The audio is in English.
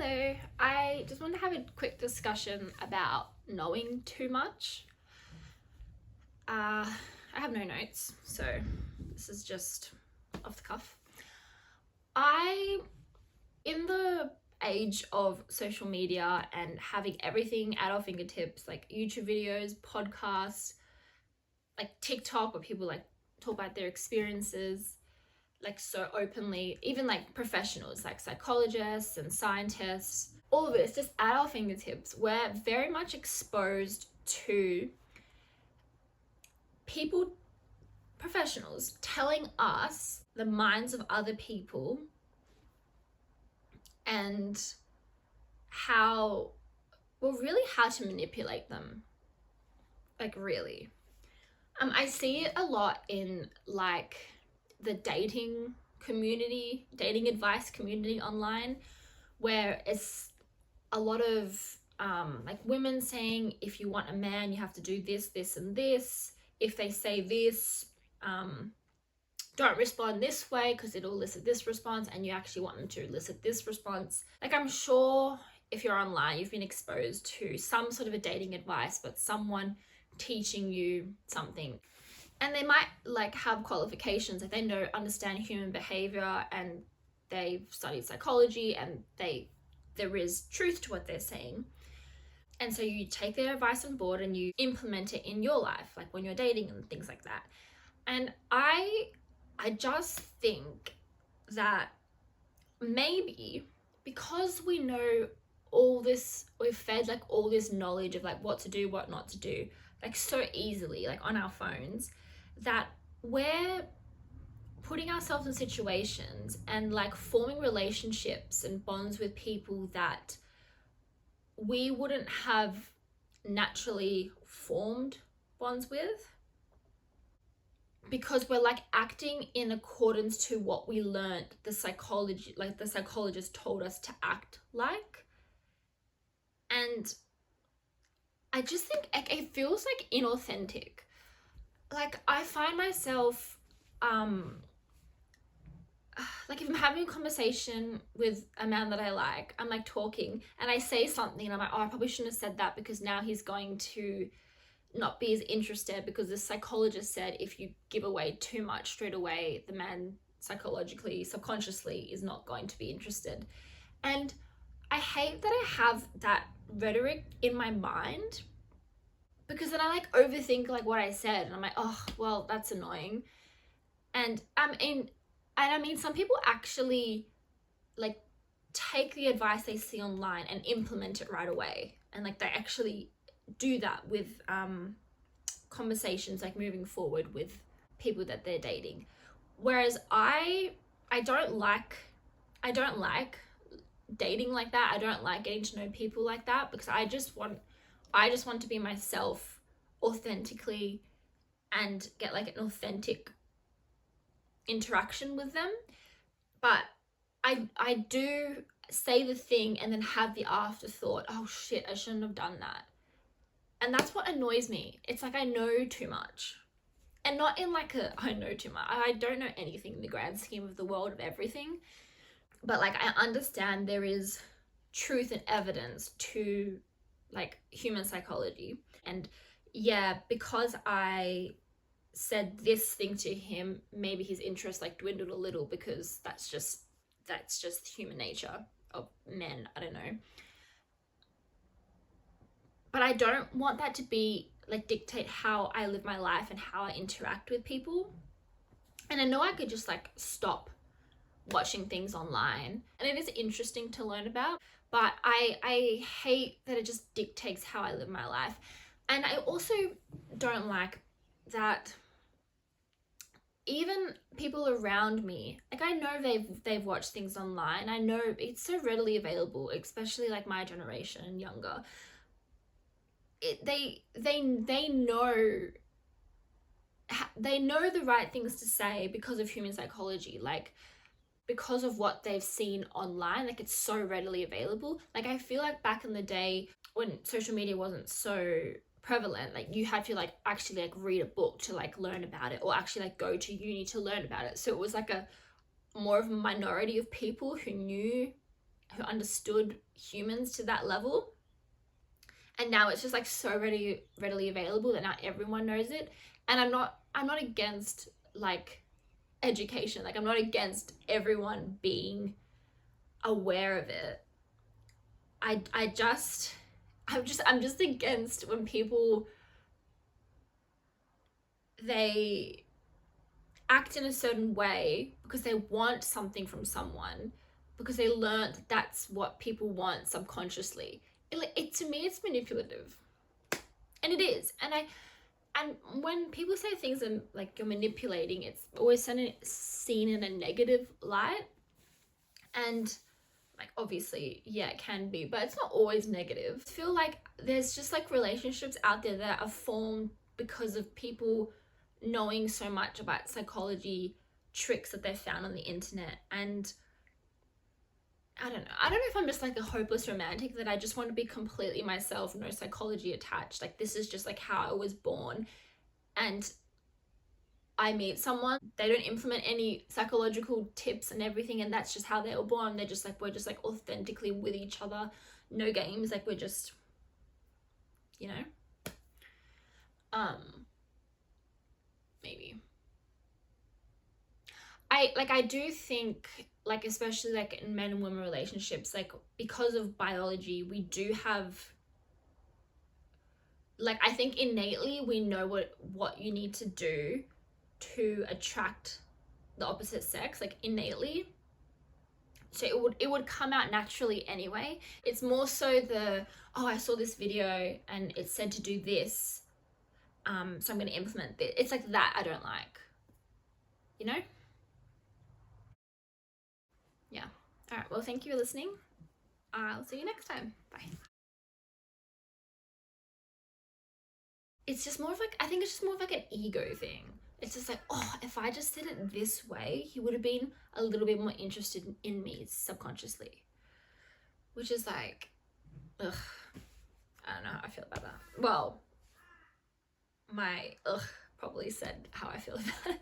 Hello, I just want to have a quick discussion about knowing too much. I have no notes, so this is just off the cuff. In the age of social media and having everything at our fingertips, like YouTube videos, podcasts, like TikTok, where people like talk about their experiences, like so openly, even like professionals like psychologists and scientists, all of it's just at our fingertips. We're very much exposed to people, professionals, telling us the minds of other people and how to manipulate them. Like, really. I see it a lot in like the dating advice community online, where it's a lot of like women saying, if you want a man, you have to do this, this, and this. If they say this, don't respond this way because it'll elicit this response, and you actually want them to elicit this response. Like, I'm sure if you're online, you've been exposed to some sort of a dating advice, but someone teaching you something. And they might like have qualifications, like they understand human behavior and they've studied psychology and there is truth to what they're saying. And so you take their advice on board and you implement it in your life, like when you're dating and things like that. And I just think that maybe because we know all this, we've fed like all this knowledge of like what to do, what not to do, like so easily, like on our phones, that we're putting ourselves in situations and like forming relationships and bonds with people that we wouldn't have naturally formed bonds with, because we're like acting in accordance to what we learned, the psychologist told us to act like. And I just think it feels like inauthentic. Like, I find myself like if I'm having a conversation with a man that I like, I'm like talking and I say something and I'm like, oh, I probably shouldn't have said that because now he's going to not be as interested, because the psychologist said if you give away too much straight away, the man psychologically, subconsciously is not going to be interested. And I hate that I have that rhetoric in my mind, because then I like overthink like what I said and I'm like, oh, well, that's annoying. And I mean, some people actually like take the advice they see online and implement it right away. And like they actually do that with conversations, like moving forward with people that they're dating. Whereas I don't like dating like that. I don't like getting to know people like that, because I just want to be myself authentically and get like an authentic interaction with them. But I do say the thing and then have the afterthought, oh shit, I shouldn't have done that. And that's what annoys me. It's like I know too much. And not in like I know too much. I don't know anything in the grand scheme of the world of everything. But like I understand there is truth and evidence to like human psychology. And yeah, because I said this thing to him, maybe his interest like dwindled a little, because that's just human nature of men. I don't know. But I don't want that to be like dictate how I live my life and how I interact with people. And I know I could just like stop watching things online, and it is interesting to learn about, but I hate that it just dictates how I live my life. And I also don't like that even people around me, like I know they've watched things online. I know it's so readily available, especially like my generation and younger. They know the right things to say because of human psychology, like because of what they've seen online. Like it's so readily available. Like I feel like back in the day when social media wasn't so prevalent, like you had to like actually like read a book to like learn about it, or actually like go to uni to learn about it. So it was like a more of a minority of people who who understood humans to that level. And now it's just like so readily available that now everyone knows it. And I'm not against like education. Like I'm not against everyone being aware of it. I'm just against when people, they act in a certain way because they want something from someone, because they learned that's what people want subconsciously. To me, it's manipulative, and it is. And when people say things and like you're manipulating, it's always seen in a negative light. And like obviously, yeah, it can be, but it's not always negative. I feel like there's just like relationships out there that are formed because of people knowing so much about psychology tricks that they've found on the internet. And I don't know if I'm just like a hopeless romantic that I just want to be completely myself, no psychology attached. Like this is just like how I was born, and I meet someone, they don't implement any psychological tips and everything, and that's just how they were born. They're just like, we're just like authentically with each other, no games, like we're just, you know. Maybe I do think, like especially like in men and women relationships, like because of biology, we do have, like I think innately we know what you need to do to attract the opposite sex, like innately. So it would come out naturally anyway. It's more so the, oh, I saw this video and it said to do this, so I'm going to implement this. It's like that I don't like, you know. Yeah. All right, well, thank you for listening. I'll see you next time. Bye. It's just more of like, I think it's just more of like an ego thing. It's just like, oh, if I just did it this way, he would have been a little bit more interested in me subconsciously. Which is like, ugh, I don't know how I feel about that. Well, my ugh probably said how I feel about it.